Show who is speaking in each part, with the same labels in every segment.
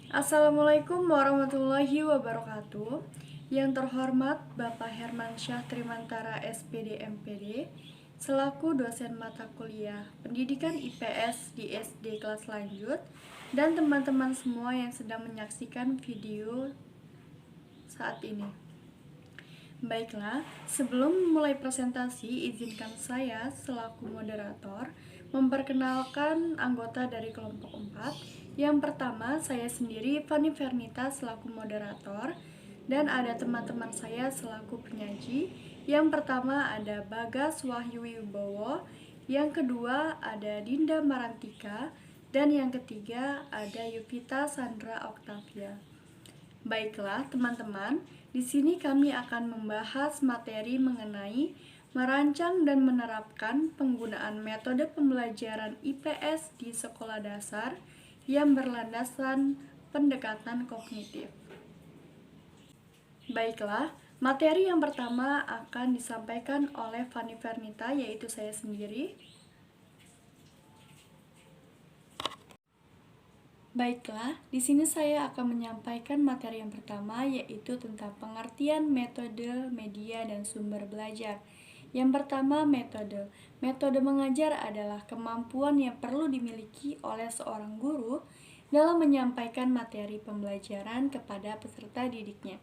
Speaker 1: Assalamualaikum warahmatullahi wabarakatuh. Yang terhormat Bapak Hermansyah Trimantara SPD MPD selaku dosen mata kuliah Pendidikan IPS di SD kelas lanjut dan teman-teman semua yang sedang menyaksikan video saat ini. Baiklah, sebelum memulai presentasi, izinkan saya selaku moderator memperkenalkan anggota dari kelompok 4. Yang pertama, saya sendiri Fani Fernita selaku moderator dan ada teman-teman saya selaku penyaji. Yang pertama ada Bagas Wahyu Wibowo, yang kedua ada Dinda Marantika, dan yang ketiga ada Yuvita Sandra Octavia. Baiklah, teman-teman, di sini kami akan membahas materi mengenai merancang dan menerapkan penggunaan metode pembelajaran IPS di sekolah dasar yang berlandaskan pendekatan kognitif. Baiklah, materi yang pertama akan disampaikan oleh Fani Fernita, yaitu saya sendiri. Baiklah, di sini saya akan menyampaikan materi yang pertama, yaitu tentang pengertian metode, media, dan sumber belajar. Yang pertama, metode. Metode mengajar adalah kemampuan yang perlu dimiliki oleh seorang guru dalam menyampaikan materi pembelajaran kepada peserta didiknya.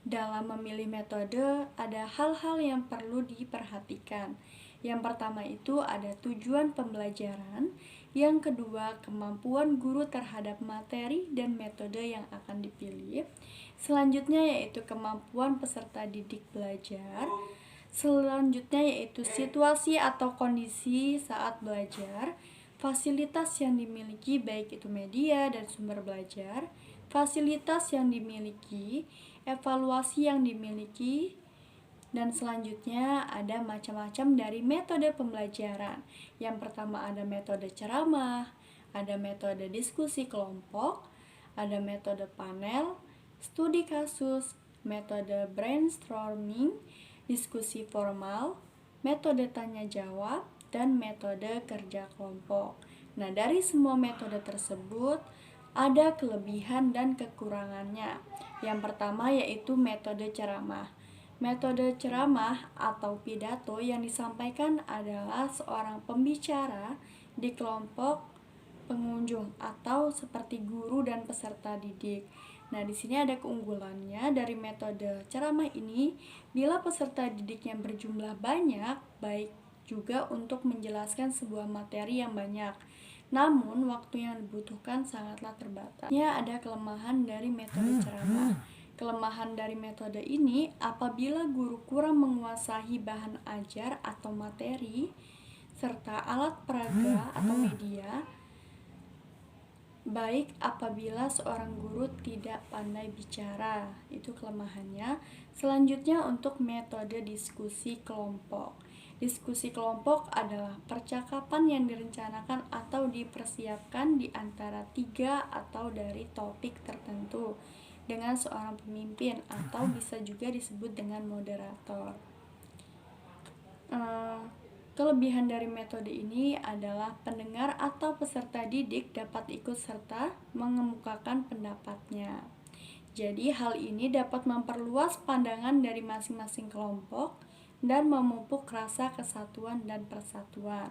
Speaker 1: Dalam memilih metode, ada hal-hal yang perlu diperhatikan. Yang pertama itu ada tujuan pembelajaran, yang kedua kemampuan guru terhadap materi dan metode yang akan dipilih. Selanjutnya yaitu kemampuan peserta didik belajar. Selanjutnya yaitu situasi atau kondisi saat belajar, fasilitas yang dimiliki baik itu media dan sumber belajar, fasilitas yang dimiliki, evaluasi yang dimiliki, dan selanjutnya ada macam-macam dari metode pembelajaran. Yang pertama ada metode ceramah, ada metode diskusi kelompok, ada metode panel, studi kasus, metode brainstorming, diskusi formal, metode tanya jawab, dan metode kerja kelompok. Nah, dari semua metode tersebut ada kelebihan dan kekurangannya. Yang pertama yaitu metode ceramah. Metode ceramah atau pidato yang disampaikan adalah seorang pembicara di kelompok pengunjung atau seperti guru dan peserta didik. Nah, di sini ada keunggulannya dari metode ceramah ini, bila peserta didiknya berjumlah banyak, baik juga untuk menjelaskan sebuah materi yang banyak. Namun, waktu yang dibutuhkan sangatlah terbatas. Ini ada kelemahan dari metode ceramah. Kelemahan dari metode ini, apabila guru kurang menguasai bahan ajar atau materi, serta alat peraga atau media, baik apabila seorang guru tidak pandai bicara, itu kelemahannya. Selanjutnya untuk metode diskusi kelompok. Diskusi kelompok adalah percakapan yang direncanakan atau dipersiapkan di antara 3 atau dari topik tertentu dengan seorang pemimpin atau bisa juga disebut dengan moderator. Kelebihan dari metode ini adalah pendengar atau peserta didik dapat ikut serta mengemukakan pendapatnya. Jadi hal ini dapat memperluas pandangan dari masing-masing kelompok dan memupuk rasa kesatuan dan persatuan.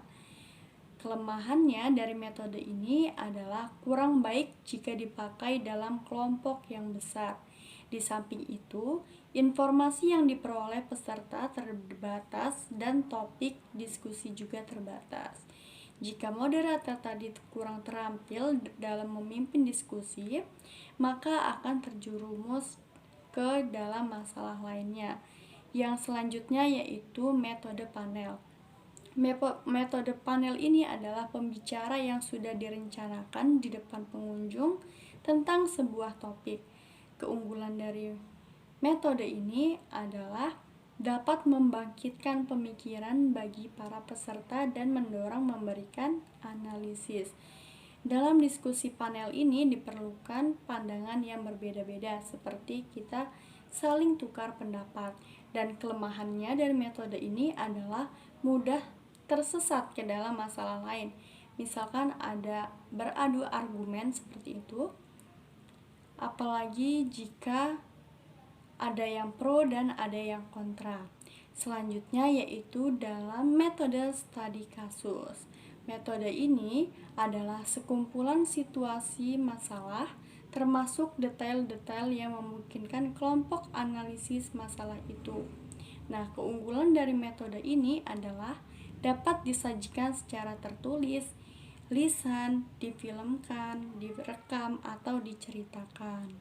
Speaker 1: Kelemahannya dari metode ini adalah kurang baik jika dipakai dalam kelompok yang besar. Di samping itu, informasi yang diperoleh peserta terbatas dan topik diskusi juga terbatas. Jika moderator tadi kurang terampil dalam memimpin diskusi, maka akan terjerumus ke dalam masalah lainnya. Yang selanjutnya yaitu metode panel. Metode panel ini adalah pembicara yang sudah direncanakan di depan pengunjung tentang sebuah topik. Keunggulan dari metode ini adalah dapat membangkitkan pemikiran bagi para peserta dan mendorong memberikan analisis. Dalam diskusi panel ini diperlukan pandangan yang berbeda-beda, seperti kita saling tukar pendapat. Dan kelemahannya dari metode ini adalah mudah tersesat ke dalam masalah lain. Misalkan ada beradu argumen seperti itu, apalagi jika ada yang pro dan ada yang kontra. Selanjutnya yaitu dalam metode studi kasus. Metode ini adalah sekumpulan situasi masalah termasuk detail-detail yang memungkinkan kelompok analisis masalah itu. Nah, keunggulan dari metode ini adalah dapat disajikan secara tertulis, lisan, difilmkan, direkam, atau diceritakan.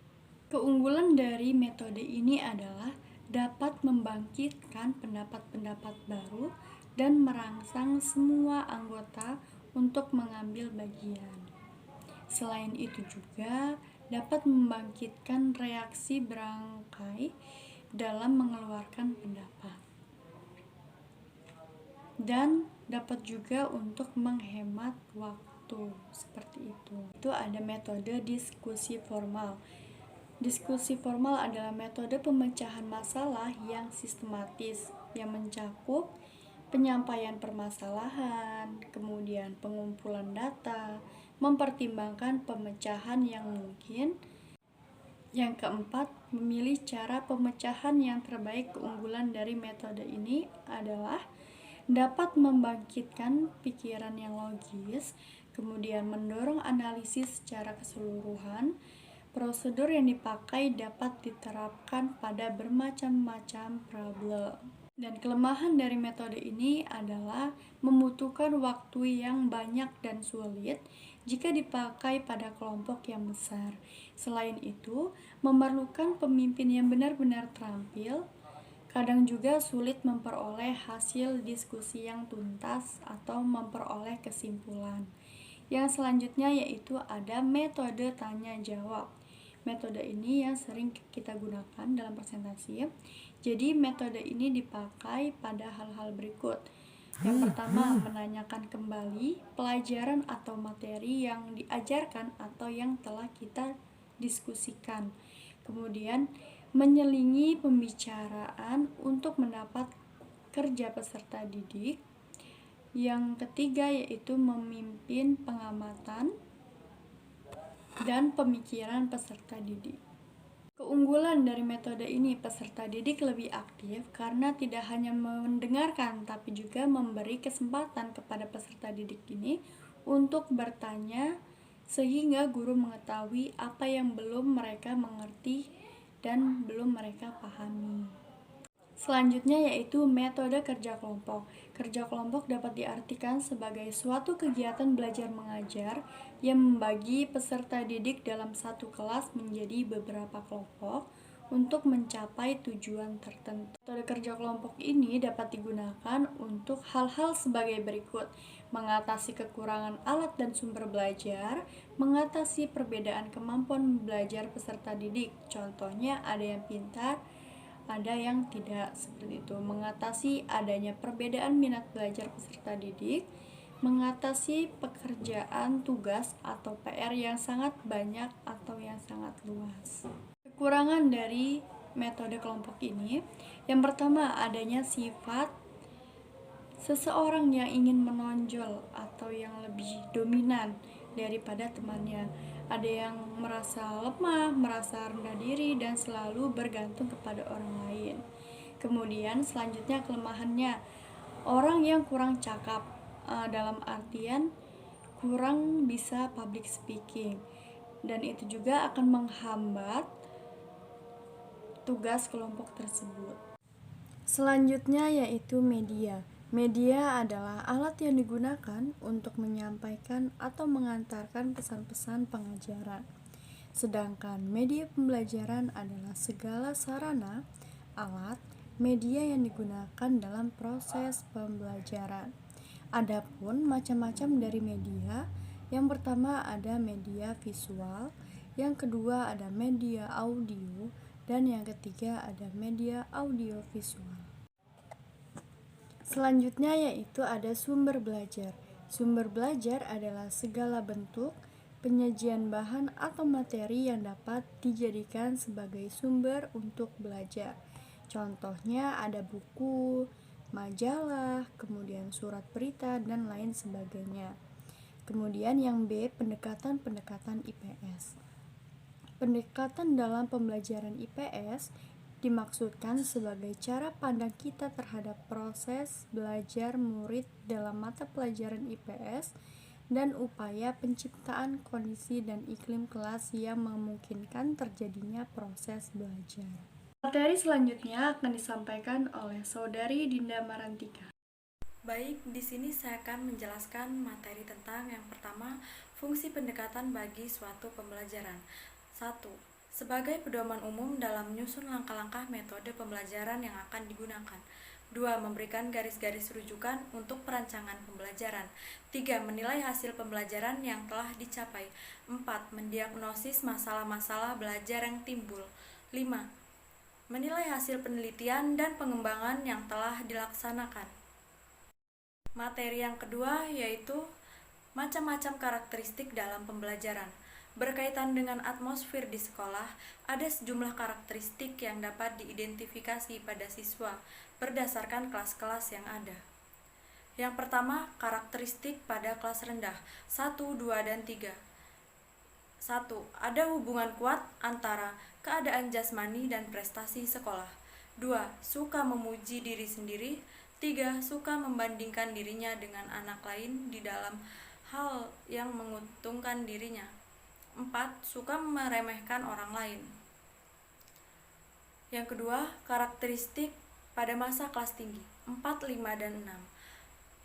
Speaker 1: Keunggulan dari metode ini adalah dapat membangkitkan pendapat-pendapat baru dan merangsang semua anggota untuk mengambil bagian. Selain itu juga dapat membangkitkan reaksi berangkai dalam mengeluarkan pendapat. Dan dapat juga untuk menghemat waktu, seperti itu. Itu ada metode diskusi formal. Diskusi formal adalah metode pemecahan masalah yang sistematis, yang mencakup penyampaian permasalahan, kemudian pengumpulan data, mempertimbangkan pemecahan yang mungkin. Yang keempat, memilih cara pemecahan yang terbaik. Keunggulan dari metode ini adalah dapat membangkitkan pikiran yang logis, kemudian mendorong analisis secara keseluruhan. Prosedur yang dipakai dapat diterapkan pada bermacam-macam problem. Dan kelemahan dari metode ini adalah membutuhkan waktu yang banyak dan sulit jika dipakai pada kelompok yang besar. Selain itu, memerlukan pemimpin yang benar-benar terampil. Kadang juga sulit memperoleh hasil diskusi yang tuntas atau memperoleh kesimpulan. Yang selanjutnya yaitu ada metode tanya-jawab. Metode ini yang sering kita gunakan dalam presentasi. Jadi metode ini dipakai pada hal-hal berikut. Yang pertama, menanyakan kembali pelajaran atau materi yang diajarkan atau yang telah kita diskusikan. Kemudian, menyelingi pembicaraan untuk mendapat kerja peserta didik. Yang ketiga yaitu memimpin pengamatan dan pemikiran peserta didik. Keunggulan dari metode ini, peserta didik lebih aktif karena tidak hanya mendengarkan tapi juga memberi kesempatan kepada peserta didik ini untuk bertanya sehingga guru mengetahui apa yang belum mereka mengerti dan belum mereka pahami. Selanjutnya yaitu metode kerja kelompok. Kerja kelompok dapat diartikan sebagai suatu kegiatan belajar mengajar yang membagi peserta didik dalam satu kelas menjadi beberapa kelompok untuk mencapai tujuan tertentu. Metode kerja kelompok ini dapat digunakan untuk hal-hal sebagai berikut: mengatasi kekurangan alat dan sumber belajar, mengatasi perbedaan kemampuan belajar peserta didik. Contohnya ada yang pintar, ada yang tidak, seperti itu. Mengatasi adanya perbedaan minat belajar peserta didik, mengatasi pekerjaan tugas atau PR yang sangat banyak atau yang sangat luas. Kekurangan dari metode kelompok ini, yang pertama adanya sifat seseorang yang ingin menonjol atau yang lebih dominan daripada temannya. Ada yang merasa lemah, merasa rendah diri, dan selalu bergantung kepada orang lain. Kemudian selanjutnya kelemahannya, orang yang kurang cakap, dalam artian kurang bisa public speaking, dan itu juga akan menghambat tugas kelompok tersebut. Selanjutnya yaitu media. Media adalah alat yang digunakan untuk menyampaikan atau mengantarkan pesan-pesan pengajaran. Sedangkan media pembelajaran adalah segala sarana, alat, media yang digunakan dalam proses pembelajaran. Adapun macam-macam dari media, yang pertama ada media visual, yang kedua ada media audio, dan yang ketiga ada media audiovisual. Selanjutnya yaitu ada sumber belajar. Sumber belajar adalah segala bentuk penyajian bahan atau materi yang dapat dijadikan sebagai sumber untuk belajar. Contohnya ada buku, majalah, kemudian surat berita, dan lain sebagainya. Kemudian yang B, pendekatan-pendekatan IPS. Pendekatan dalam pembelajaran IPS dimaksudkan sebagai cara pandang kita terhadap proses belajar murid dalam mata pelajaran IPS dan upaya penciptaan kondisi dan iklim kelas yang memungkinkan terjadinya proses belajar. Materi selanjutnya akan disampaikan oleh Saudari Dinda Marantika.
Speaker 2: Baik, di sini saya akan menjelaskan materi tentang yang pertama, fungsi pendekatan bagi suatu pembelajaran. 1. Sebagai pedoman umum dalam menyusun langkah-langkah metode pembelajaran yang akan digunakan. 2. Memberikan garis-garis rujukan untuk perancangan pembelajaran. 3. Menilai hasil pembelajaran yang telah dicapai. 4. Mendiagnosis masalah-masalah belajar yang timbul. 5. Menilai hasil penelitian dan pengembangan yang telah dilaksanakan. Materi yang kedua yaitu macam-macam karakteristik dalam pembelajaran. Berkaitan dengan atmosfer di sekolah, ada sejumlah karakteristik yang dapat diidentifikasi pada siswa berdasarkan kelas-kelas yang ada. Yang pertama, karakteristik pada kelas rendah 1, 2, dan 3. 1. Ada hubungan kuat antara keadaan jasmani dan prestasi sekolah. 2. Suka memuji diri sendiri. 3. Suka membandingkan dirinya dengan anak lain di dalam hal yang menguntungkan dirinya. 4. Suka meremehkan orang lain. Yang kedua, karakteristik pada masa kelas tinggi 4, 5, dan 6.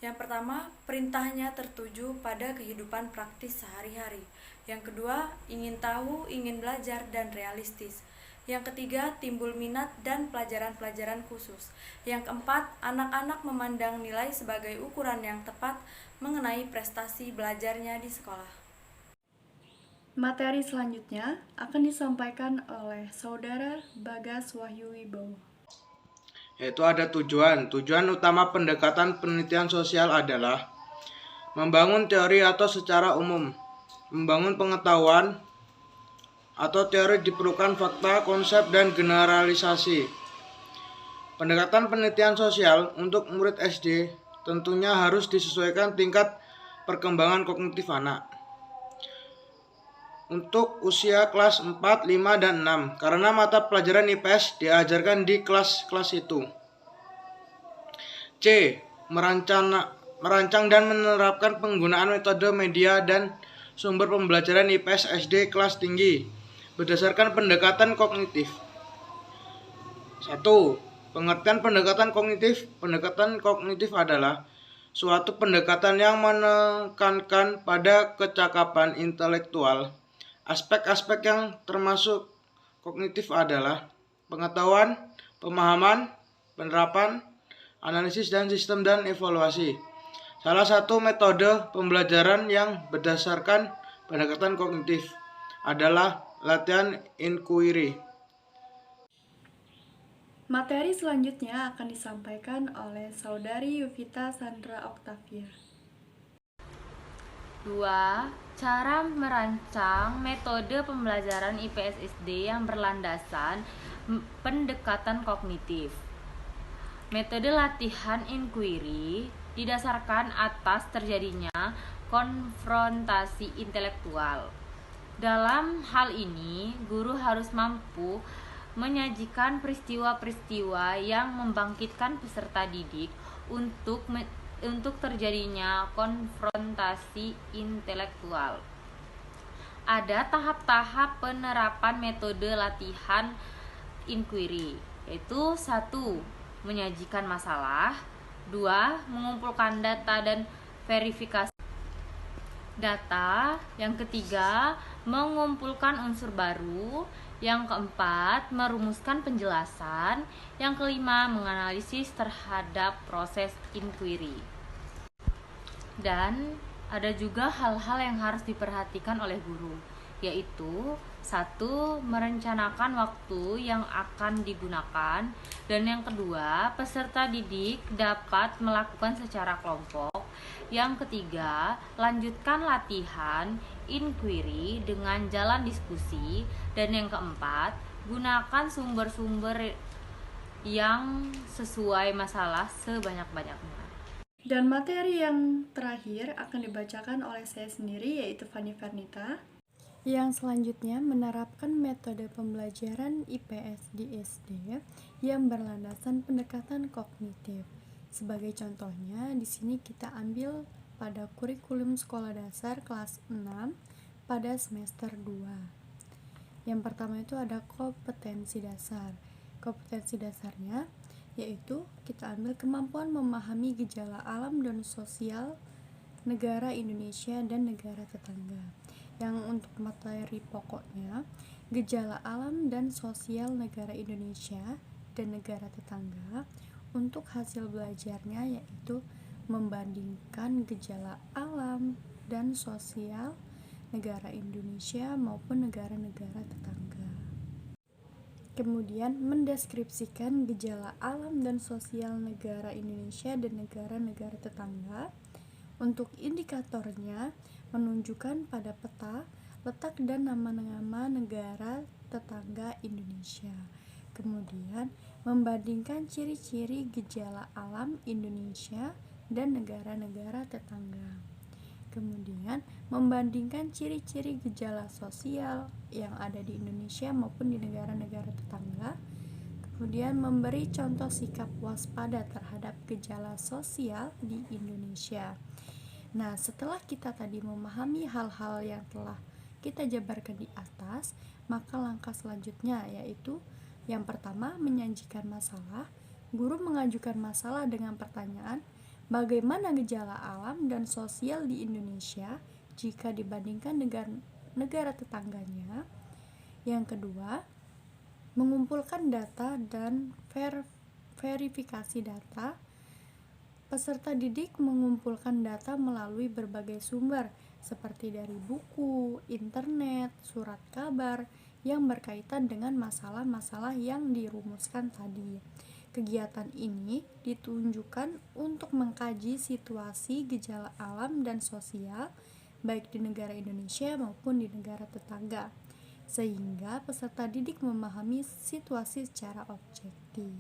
Speaker 2: Yang pertama, perintahnya tertuju pada kehidupan praktis sehari-hari. Yang kedua, ingin tahu, ingin belajar, dan realistis. Yang ketiga, timbul minat dan pelajaran-pelajaran khusus. Yang keempat, anak-anak memandang nilai sebagai ukuran yang tepat mengenai prestasi belajarnya di sekolah.
Speaker 1: Materi selanjutnya akan disampaikan oleh Saudara Bagas Wahyu Wibowo.
Speaker 3: Yaitu ada tujuan. Tujuan utama pendekatan penelitian sosial adalah membangun teori atau secara umum, membangun pengetahuan atau teori diperlukan fakta, konsep, dan generalisasi. Pendekatan penelitian sosial untuk murid SD tentunya harus disesuaikan tingkat perkembangan kognitif anak. Untuk usia kelas 4, 5, dan 6, karena mata pelajaran IPS diajarkan di kelas-kelas itu. C. Merancang dan menerapkan penggunaan metode media dan sumber pembelajaran IPS SD kelas tinggi berdasarkan pendekatan kognitif. 1. Pengertian pendekatan kognitif. Pendekatan kognitif adalah suatu pendekatan yang menekankan pada kecakapan intelektual. Aspek-aspek yang termasuk kognitif adalah pengetahuan, pemahaman, penerapan, analisis dan sistem dan evaluasi. Salah satu metode pembelajaran yang berdasarkan pendekatan kognitif adalah latihan inquiry.
Speaker 1: Materi selanjutnya akan disampaikan oleh Saudari Yuvita Sandra Oktavia.
Speaker 4: 2. Cara merancang metode pembelajaran IPS SD yang berlandasan pendekatan kognitif. Metode latihan inquiry didasarkan atas terjadinya konfrontasi intelektual. Dalam hal ini, guru harus mampu menyajikan peristiwa-peristiwa yang membangkitkan peserta didik untuk terjadinya konfrontasi intelektual. Ada tahap-tahap penerapan metode latihan inquiry, yaitu 1. Menyajikan masalah. 2. Mengumpulkan data dan verifikasi data. Yang ketiga, mengumpulkan unsur baru. Yang keempat, merumuskan penjelasan. Yang kelima, menganalisis terhadap proses inquiry. Dan ada juga hal-hal yang harus diperhatikan oleh guru, yaitu 1. Merencanakan waktu yang akan digunakan. Dan yang kedua, peserta didik dapat melakukan secara kelompok. Yang ketiga, lanjutkan latihan inquiry dengan jalan diskusi. Dan yang keempat, gunakan sumber-sumber yang sesuai masalah sebanyak-banyaknya.
Speaker 1: Dan materi yang terakhir akan dibacakan oleh saya sendiri, yaitu Fani Fernita. Yang selanjutnya menerapkan metode pembelajaran IPS di SD yang berlandaskan pendekatan kognitif. Sebagai contohnya, di sini kita ambil pada kurikulum sekolah dasar kelas 6 pada semester 2. Yang pertama itu ada kompetensi dasar. Kompetensi dasarnya yaitu kita ambil kemampuan memahami gejala alam dan sosial negara Indonesia dan negara tetangga. Yang untuk materi pokoknya, gejala alam dan sosial negara Indonesia dan negara tetangga. Untuk hasil belajarnya yaitu membandingkan gejala alam dan sosial negara Indonesia maupun negara-negara tetangga. Kemudian mendeskripsikan gejala alam dan sosial negara Indonesia dan negara-negara tetangga. Untuk indikatornya menunjukkan pada peta letak dan nama-nama negara tetangga Indonesia. Kemudian membandingkan ciri-ciri gejala alam Indonesia dan negara-negara tetangga. Kemudian membandingkan ciri-ciri gejala sosial yang ada di Indonesia maupun di negara-negara tetangga. Kemudian memberi contoh sikap waspada terhadap gejala sosial di Indonesia. Nah, setelah kita tadi memahami hal-hal yang telah kita jabarkan di atas, maka langkah selanjutnya yaitu yang pertama menyajikan masalah. Guru mengajukan masalah dengan pertanyaan, bagaimana gejala alam dan sosial di Indonesia jika dibandingkan dengan negara tetangganya? Yang kedua, mengumpulkan data dan verifikasi data. Peserta didik mengumpulkan data melalui berbagai sumber seperti dari buku, internet, surat kabar yang berkaitan dengan masalah-masalah yang dirumuskan tadi. Kegiatan ini ditunjukkan untuk mengkaji situasi gejala alam dan sosial baik di negara Indonesia maupun di negara tetangga, sehingga peserta didik memahami situasi secara objektif.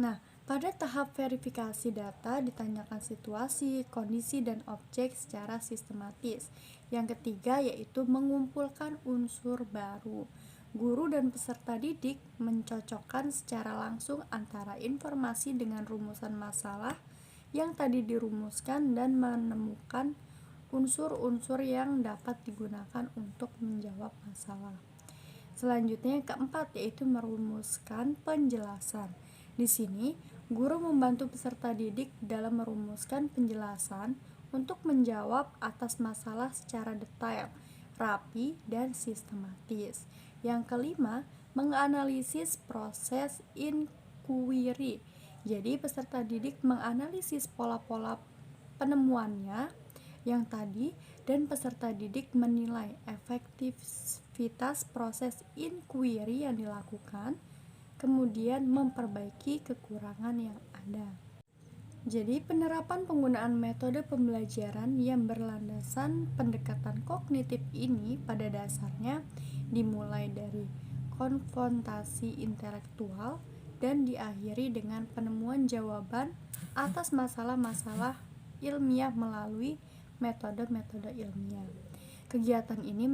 Speaker 1: Nah, pada tahap verifikasi data ditanyakan situasi, kondisi, dan objek secara sistematis. Yang ketiga yaitu mengumpulkan unsur baru. Guru dan peserta didik mencocokkan secara langsung antara informasi dengan rumusan masalah yang tadi dirumuskan dan menemukan unsur-unsur yang dapat digunakan untuk menjawab masalah. Selanjutnya yang keempat yaitu merumuskan penjelasan. Di sini, guru membantu peserta didik dalam merumuskan penjelasan untuk menjawab atas masalah secara detail, rapi, dan sistematis. Yang kelima, menganalisis proses inquiry. Jadi, peserta didik menganalisis pola-pola penemuannya yang tadi dan peserta didik menilai efektivitas proses inquiry yang dilakukan, kemudian memperbaiki kekurangan yang ada. Jadi, penerapan penggunaan metode pembelajaran yang berlandaskan pendekatan kognitif ini pada dasarnya dimulai dari konfrontasi intelektual dan diakhiri dengan penemuan jawaban atas masalah-masalah ilmiah melalui metode-metode ilmiah. Kegiatan ini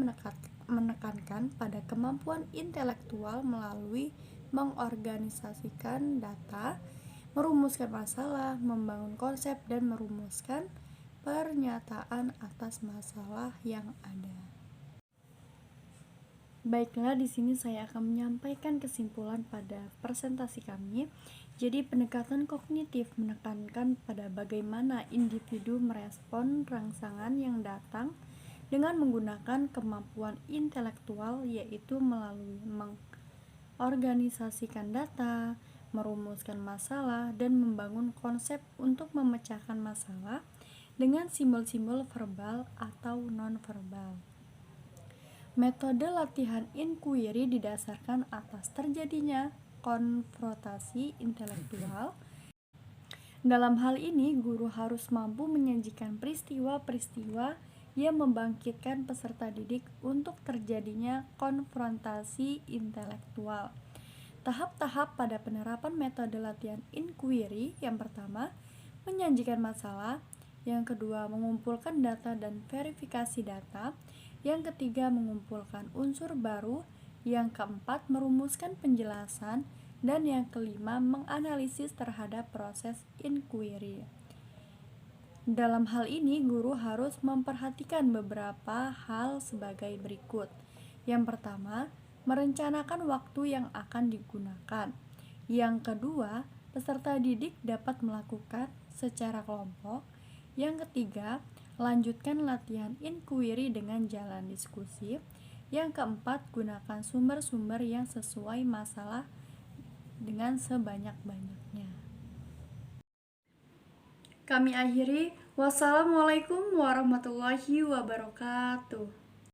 Speaker 1: menekankan pada kemampuan intelektual melalui mengorganisasikan data, merumuskan masalah, membangun konsep, dan merumuskan pernyataan atas masalah yang ada. Baiklah, di sini saya akan menyampaikan kesimpulan pada presentasi kami. Jadi, pendekatan kognitif menekankan pada bagaimana individu merespon rangsangan yang datang dengan menggunakan kemampuan intelektual, yaitu melalui mengorganisasikan data, merumuskan masalah, dan membangun konsep untuk memecahkan masalah dengan simbol-simbol verbal atau non-verbal. Metode latihan inquiry didasarkan atas terjadinya konfrontasi intelektual. Dalam hal ini, guru harus mampu menyajikan peristiwa-peristiwa yang membangkitkan peserta didik untuk terjadinya konfrontasi intelektual. Tahap-tahap pada penerapan metode latihan inquiry: yang pertama, menyajikan masalah; yang kedua, mengumpulkan data dan verifikasi data; Yang ketiga, mengumpulkan unsur baru. Yang keempat, merumuskan penjelasan. Dan yang kelima, menganalisis terhadap proses inquiry. Dalam hal ini, guru harus memperhatikan beberapa hal sebagai berikut. Yang pertama, merencanakan waktu yang akan digunakan. Yang kedua, peserta didik dapat melakukan secara kelompok. Yang ketiga, lanjutkan latihan inquiry dengan jalan diskusi. Yang keempat, gunakan sumber-sumber yang sesuai masalah dengan sebanyak-banyaknya. Kami akhiri. Wassalamualaikum warahmatullahi wabarakatuh.